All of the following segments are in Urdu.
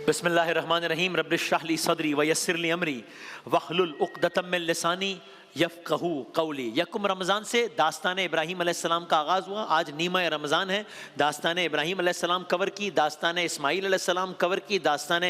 بسم اللہ الرحمن الرحیم رب اشرح لی صدری ویسر لی امری واحلل عقدۃ من لسانی یفقہوا قولی۔ یکم رمضان سے داستان ابراہیم علیہ السلام کا آغاز ہوا۔ آج نیمہ رمضان ہے۔ داستان ابراہیم علیہ السلام کور کی، داستان اسماعیل علیہ السلام کور کی، داستان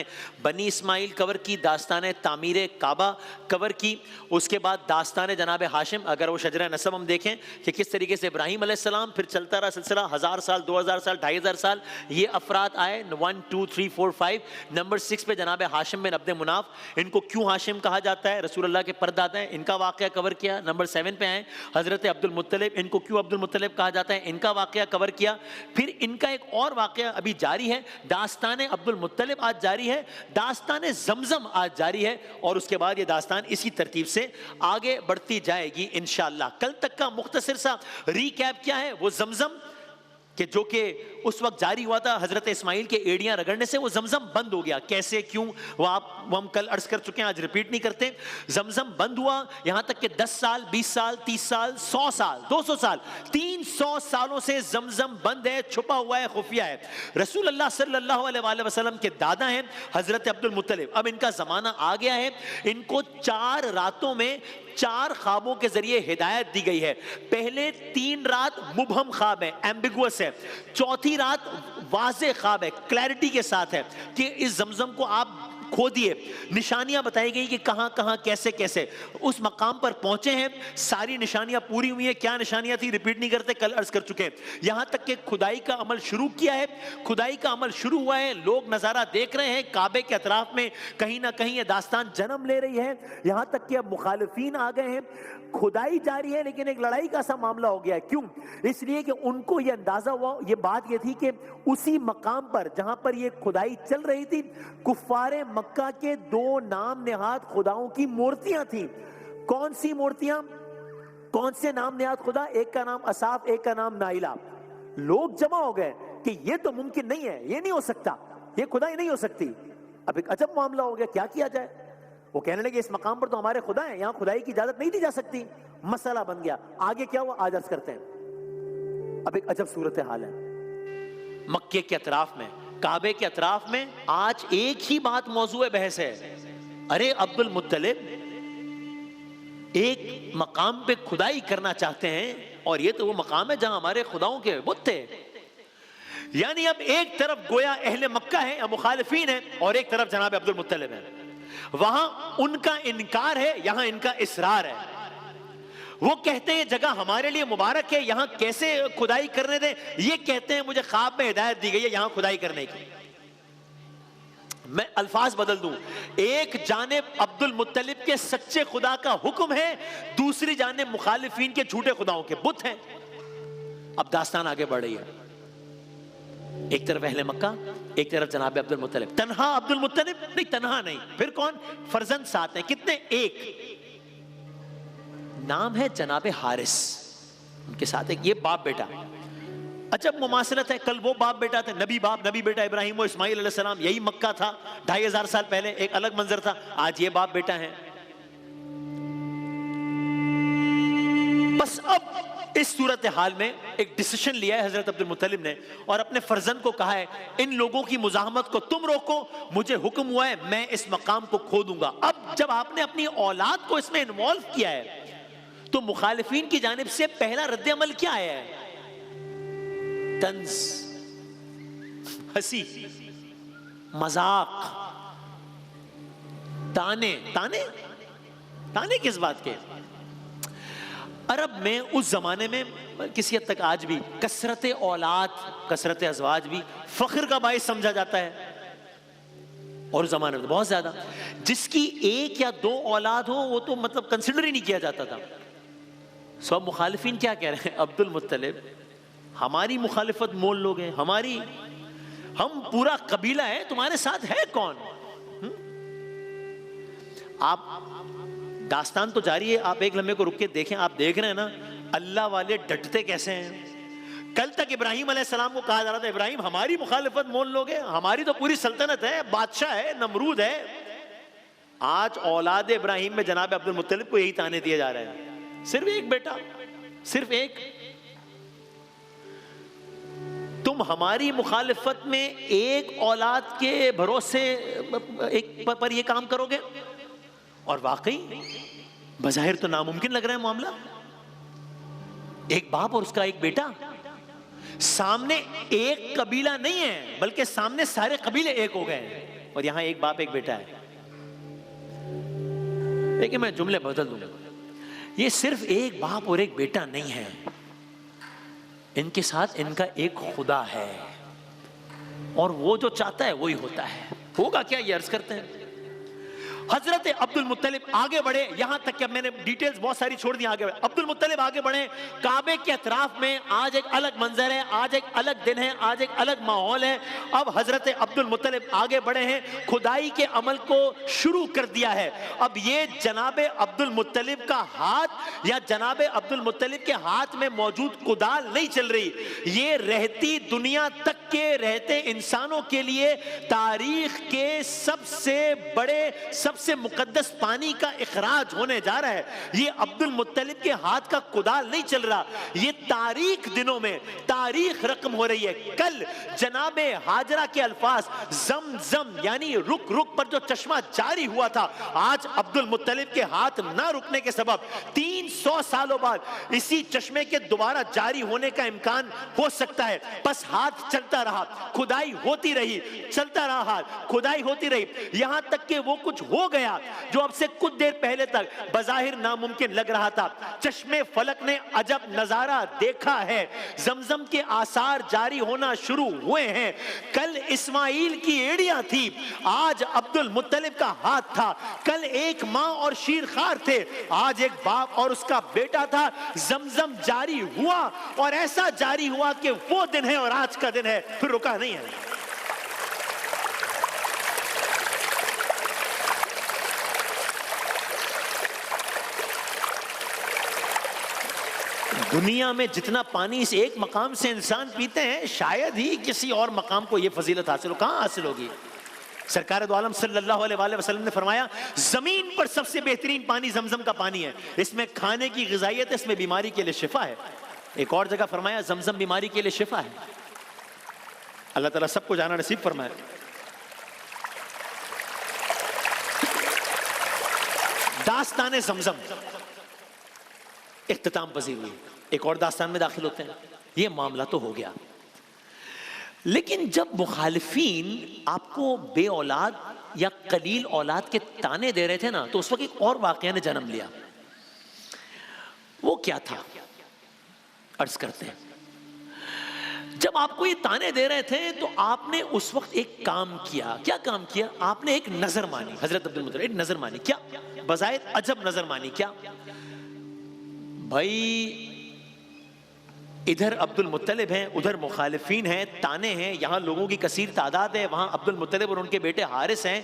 بنی اسماعیل کور کی، داستان تعمیر کعبہ کور کی، اس کے بعد داستان جناب ہاشم۔ اگر وہ شجرہ نسب ہم دیکھیں کہ کس طریقے سے ابراہیم علیہ السلام پھر چلتا رہا سلسلہ، 1000 سال، 2000 سال، 2500 سال یہ افراد آئے، 1 2 3 4 5۔ نمبر 6 پہ جناب ہاشم بن عبد مناف، ان کو کیوں ہاشم کہا جاتا ہے؟ رسول اللہ کے پردادا ہیں، ان کا واقعہ کور کیا۔ نمبر 7 پہ آئے حضرت عبد المطلب، ان کو کیوں عبد المطلب کہا جاتا ہے؟ ان کا واقعہ کور کیا۔ پھر ان کا ایک اور واقعہ ابھی جاری ہے، داستان عبد المطلب آج جاری ہے، داستان زمزم آج جاری ہے، اور اس کے بعد یہ داستان اسی ترتیب سے آگے بڑھتی جائے گی انشاءاللہ۔ کل تک کا مختصر سا ریکیپ کیا ہے؟ وہ زمزم کہ جو کہ اس وقت جاری ہوا تھا حضرت اسماعیل کے ایڑیاں رگڑنے سے، وہ زمزم بند ہو گیا۔ کیسے، کیوں، وہ ہم کل عرض کر چکے ہیں، آج ریپیٹ نہیں کرتے۔ زمزم بند ہوا، یہاں تک کہ 10 سال، 20 سال، 30 سال، 100 سال، 200 سال، 300 سالوں سے زمزم بند ہے، چھپا ہوا ہے، خفیہ ہے۔ رسول اللہ صلی اللہ علیہ وآلہ وسلم کے دادا ہیں حضرت عبد المطلب۔ اب ان کا زمانہ آ گیا ہے، ان کو 4 راتوں میں 4 خوابوں کے ذریعے ہدایت دی گئی ہے۔ پہلے 3 رات مبہم خواب ہے، ایمبیگوس ہے، چوتھی رات واضح خواب ہے، کلیرٹی کے ساتھ ہے کہ اس زمزم کو آپ کھودیے۔ نشانیاں بتائی گئی کہ کہاں کہاں کیسے کیسے اس مقام پر پہنچے ہیں، ساری نشانیاں پوری ہوئی ہیں۔ کیا نشانیاں تھی ریپیٹ نہیں کرتے، کل عرض کر چکے ہیں۔ یہاں تک کہ کھدائی کا عمل شروع کیا ہے، کھدائی کا عمل شروع ہوا ہے، لوگ نظارہ دیکھ رہے ہیں، کعبے کے اطراف میں کہیں نہ کہیں یہ داستان جنم لے رہی ہے، یہاں تک کہ اب مخالفین آ گئے ہیں۔ کھدائی جاری ہے لیکن ایک لڑائی کا سا معاملہ ہو گیا ہے۔ کیوں؟ اس لیے کہ ان کو یہ اندازہ ہوا، یہ بات یہ تھی کہ اسی مقام پر جہاں پر یہ کھدائی چل رہی تھی، کفار مکہ کے 2 نام نہاد خداؤں کی مورتیاں تھیں۔ کون سی مورتیاں؟ کون سے نام نہاد خدا؟ ایک کا نام اصاف، ایک کا نام نائلہ۔ لوگ جمع ہو گئے کہ یہ تو ممکن نہیں ہے، یہ نہیں ہو سکتا، یہ خدائی نہیں ہو سکتی۔ اب ایک عجب معاملہ ہو گیا، کیا کیا جائے؟ وہ کہنے لگے اس مقام پر تو ہمارے خدا ہیں، یہاں خدائی کی اجازت نہیں دی جا سکتی۔ مسئلہ بن گیا۔ آگے کیا ہوا آج عرض کرتے ہیں۔ اب ایک عجب صورتحال ہے مکے کے اطراف میں، کعبے کے اطراف میں آج ایک ہی بات موضوع بحث ہے۔ ارے عبد المطلب ایک مقام پہ کھدائی کرنا چاہتے ہیں، اور یہ تو وہ مقام ہے جہاں ہمارے خداؤں کے بت تھے۔ یعنی اب ایک طرف گویا اہل مکہ ہیں یا مخالفین ہیں، اور ایک طرف جناب عبد المطلب ہیں۔ وہاں ان کا انکار ہے، یہاں ان کا اصرار ہے۔ وہ کہتے ہیں جگہ ہمارے لیے مبارک ہے، یہاں کیسے کھدائی کرنے دیں؟ یہ کہتے ہیں مجھے خواب میں ہدایت دی گئی ہے یہاں کھدائی کرنے کی۔ میں الفاظ بدل دوں، ایک جانب عبد المطلب کے سچے خدا کا حکم ہے، دوسری جانب مخالفین کے جھوٹے خداؤں کے بت ہیں۔ اب داستان آگے بڑھ رہی ہے، ایک طرف اہل مکہ، ایک طرف جناب عبد المطلب۔ تنہا عبد المطلب نہیں، تنہا نہیں، پھر کون؟ فرزند ساتھ ہیں، کتنے؟ ایک نام ہے جناب حارث، ان کے ساتھ ایک یہ باپ بیٹا۔ عجب مماثلت ہے، کل وہ باپ بیٹا تھے، نبی باپ، نبی بیٹا ابراہیم و اسماعیل علیہ السلام، یہی مکہ تھا 2500 سال پہلے، ایک الگ منظر تھا۔ آج یہ باپ بیٹا ہے۔ بس اب اس صورتحال میں ایک ڈیسیشن لیا ہے حضرت عبد المطلب نے، اور اپنے فرزند کو کہا ہے ان لوگوں کی مزاحمت کو تم روکو، مجھے حکم ہوا ہے میں اس مقام کو کھودوں گا۔ اب جب آپ نے اپنی اولاد کو اس میں انوالو کیا ہے تو مخالفین کی جانب سے پہلا رد عمل کیا آیا ہے؟ طنز، ہنسی، مذاق، تانے۔ تانے کس بات کے؟ عرب میں اس زمانے میں کسی حد تک آج بھی کثرت اولاد، کثرت ازواج بھی فخر کا باعث سمجھا جاتا ہے، اور اس زمانے میں بہت زیادہ جس کی 1 یا 2 اولاد ہو وہ تو مطلب کنسیڈر ہی نہیں کیا جاتا تھا۔ سب مخالفین کیا کہہ رہے ہیں؟ عبد المطلب ہماری مخالفت مول لوگ ہیں، ہم پورا قبیلہ ہے، تمہارے ساتھ ہے کون؟ آپ داستان تو جاری ہے، آپ ایک لمحے کو رک کے دیکھیں، آپ دیکھ رہے ہیں نا اللہ والے ڈٹتے کیسے ہیں۔ کل تک ابراہیم علیہ السلام کو کہا جا رہا تھا ابراہیم ہماری مخالفت مول لوگ ہیں، ہماری تو پوری سلطنت ہے، بادشاہ ہے، نمرود ہے۔ آج اولاد ابراہیم میں جناب عبد المطلب کو یہی تانے دیے جا رہے ہیں، صرف ایک بیٹا، صرف ایک۔ تم ہماری مخالفت میں ایک اولاد کے بھروسے ایک پر یہ کام کرو گے؟ اور واقعی بظاہر تو ناممکن لگ رہا ہے معاملہ. ایک باپ اور اس کا ایک بیٹا، سامنے ایک قبیلہ نہیں ہے بلکہ سامنے سارے قبیلے ایک ہو گئے ہیں، اور یہاں ایک باپ ایک بیٹا ہے. لیکن میں جملے بدل دوں گا، یہ صرف ایک باپ اور ایک بیٹا نہیں ہے، ان کے ساتھ ان کا ایک خدا ہے، اور وہ جو چاہتا ہے وہی ہوتا ہے. ہوگا کیا یہ عرض کرتے ہیں. حضرت عبد المطلب آگے بڑھے، یہاں تک کہ میں نے ڈیٹیلز بہت ساری چھوڑ دی. آگے عبد المطلب آگے بڑھے، کعبے کے اطراف میں آج ایک الگ منظر ہے، آج ایک الگ دن ہے، آج ایک الگ ماحول ہے. اب حضرت عبد المطلب آگے بڑھے ہیں، کھدائی کے عمل کو شروع کر دیا ہے. اب یہ جناب عبد المطلب کا ہاتھ یا جناب عبد المطلب کے ہاتھ میں موجود کدال نہیں چل رہی، یہ رہتی دنیا تک کے رہتے انسانوں کے لیے تاریخ کے سب سے بڑے سب سے مقدس پانی کا اخراج ہونے جا رہا ہے. یہ عبد المطلب کے ہاتھ کا کدال نہیں چل رہا، یہ تاریخ دنوں میں تاریخ رقم ہو رہی ہے. کل جناب ہاجرہ کے الفاظ زم زم یعنی رک رک پر جو چشمہ جاری ہوا تھا، آج عبد المطلب کے ہاتھ نہ رکنے کے سبب 300 سالوں بعد اسی چشمے کے دوبارہ جاری ہونے کا امکان ہو سکتا ہے. بس ہاتھ چلتا رہا، کھدائی ہوتی رہی، چلتا رہا ہاتھ، کھدائی ہوتی رہی، یہاں تک کہ وہ کچھ ہو گیا جو اب سے کچھ دیر پہلے تک بظاہر ناممکن لگ رہا تھا. چشمے فلک نے عجب نظارہ دیکھا ہے، زمزم کے آثار جاری ہونا شروع ہوئے ہیں. کل اسماعیل کی ایڑیاں تھی، آج عبد المطلب کا ہاتھ تھا. کل ایک ماں اور شیر خوار تھے، آج ایک باپ اور اس کا بیٹا تھا. زمزم جاری ہوا اور ایسا جاری ہوا کہ وہ دن ہے اور آج کا دن ہے، پھر رکا نہیں ہے. دنیا میں جتنا پانی اس ایک مقام سے انسان پیتے ہیں، شاید ہی کسی اور مقام کو یہ فضیلت حاصل ہو. کہاں حاصل ہوگی؟ سرکار دو عالم صلی اللہ علیہ وآلہ وسلم نے فرمایا زمین پر سب سے بہترین پانی زمزم کا پانی ہے، اس میں کھانے کی غذائیت ہے، اس میں بیماری کے لیے شفا ہے. ایک اور جگہ فرمایا زمزم بیماری کے لیے شفا ہے. اللہ تعالیٰ سب کو جانا نصیب فرمائے. داستان زمزم اختتام پذیر ہوئی. ایک اور داستان میں داخل ہوتے ہیں. یہ معاملہ تو ہو گیا، لیکن جب مخالفین آپ کو بے اولاد یا قلیل اولاد کے تانے دے رہے تھے نا، تو اس وقت ایک اور واقعہ نے جنم لیا. وہ کیا تھا عرض کرتے ہیں. جب آپ کو یہ تانے دے رہے تھے تو آپ نے اس وقت ایک کام کیا. کیا کام کیا؟ آپ نے ایک نظر مانی. حضرت عبد المطلب ایک نظر مانی. کیا؟ بظاہر عجب نظر مانی. کیا بھائی؟ ادھر عبد المطلب ہیں، ادھر مخالفین ہیں، تانے ہیں، یہاں لوگوں کی کثیر تعداد ہے، وہاں عبد المطلب اور ان کے بیٹے حارث ہیں،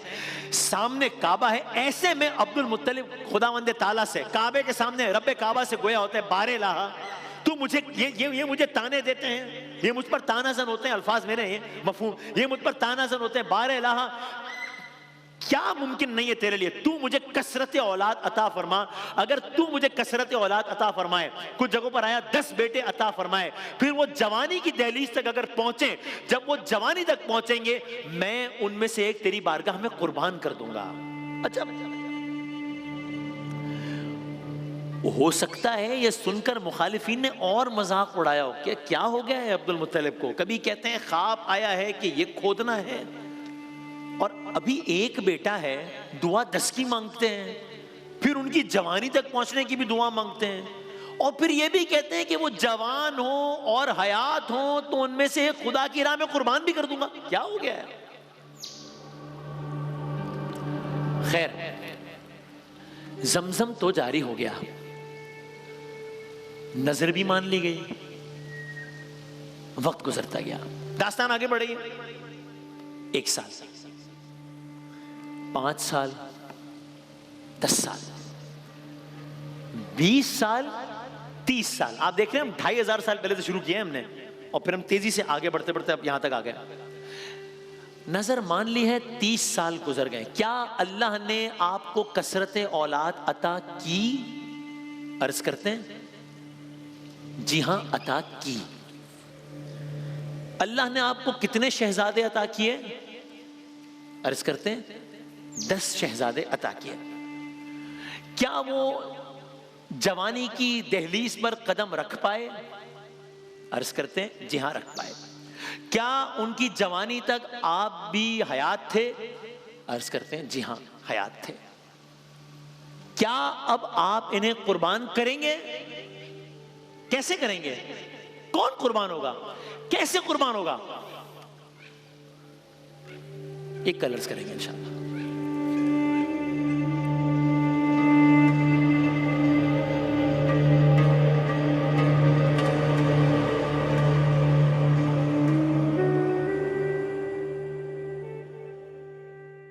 سامنے کعبہ ہے. ایسے میں عبد المطلب خداوند تعالیٰ سے کعبے کے سامنے رب کعبہ سے گویا ہوتا ہے بار الہ تو مجھے یہ مجھے تانے دیتے ہیں، یہ مجھ پر تانا زن ہوتے ہیں. الفاظ میرے ہیں مفہوم، یہ مجھ پر تانا زن ہوتے ہیں بار الہ. کیا ممکن نہیں ہے تیرے لیے؟ تو مجھے کثرت اولاد عطا فرما. اگر تو مجھے کثرت اولاد عطا فرمائے، کچھ جگہوں پر آیا 10 بیٹے عطا فرمائے، پھر وہ جوانی کی دہلیز تک اگر پہنچیں، جب وہ جوانی تک پہنچیں گے میں ان میں سے ایک تیری بارگاہ میں قربان کر دوں گا. اچھا، ہو سکتا ہے یہ سن کر مخالفین نے اور مذاق اڑایا ہو کہ کیا ہو گیا ہے عبد المطلب کو. کبھی کہتے ہیں خواب آیا ہے کہ یہ کھودنا ہے، اور ابھی ایک بیٹا ہے، دعا 10 کی مانگتے ہیں، پھر ان کی جوانی تک پہنچنے کی بھی دعا مانگتے ہیں، اور پھر یہ بھی کہتے ہیں کہ وہ جوان ہوں اور حیات ہوں تو ان میں سے خدا کی راہ میں قربان بھی کر دوں گا. کیا ہو گیا ہے؟ خیر، زمزم تو جاری ہو گیا، نظر بھی مان لی گئی، وقت گزرتا گیا، داستان آگے بڑھ رہی ہے. 1 سال، 5 سال، 10 سال، 20 سال، 30 سال. آپ دیکھ رہے ہیں ہم 2500 سال پہلے سے شروع کیے ہیں ہم نے، اور پھر ہم تیزی سے آگے بڑھتے بڑھتے اب یہاں تک آ گئے. نظر مان لی ہے، 30 سال گزر گئے. کیا اللہ نے آپ کو کثرت اولاد عطا کی؟ عرض کرتے ہیں جی ہاں عطا کی. اللہ نے آپ کو کتنے شہزادے عطا کیے؟ عرض کرتے ہیں 10 شہزادے عطا کیے۔ کیا وہ جوانی کی دہلیز پر قدم رکھ پائے؟ عرض کرتے ہیں جی ہاں رکھ پائے۔ کیا ان کی جوانی تک آپ بھی حیات تھے؟ عرض کرتے ہیں جی ہاں حیات تھے۔ کیا اب آپ انہیں قربان کریں گے؟ کیسے کریں گے؟ کون قربان ہوگا؟ کیسے قربان ہوگا؟ ایک کل عرض کریں گے انشاءاللہ۔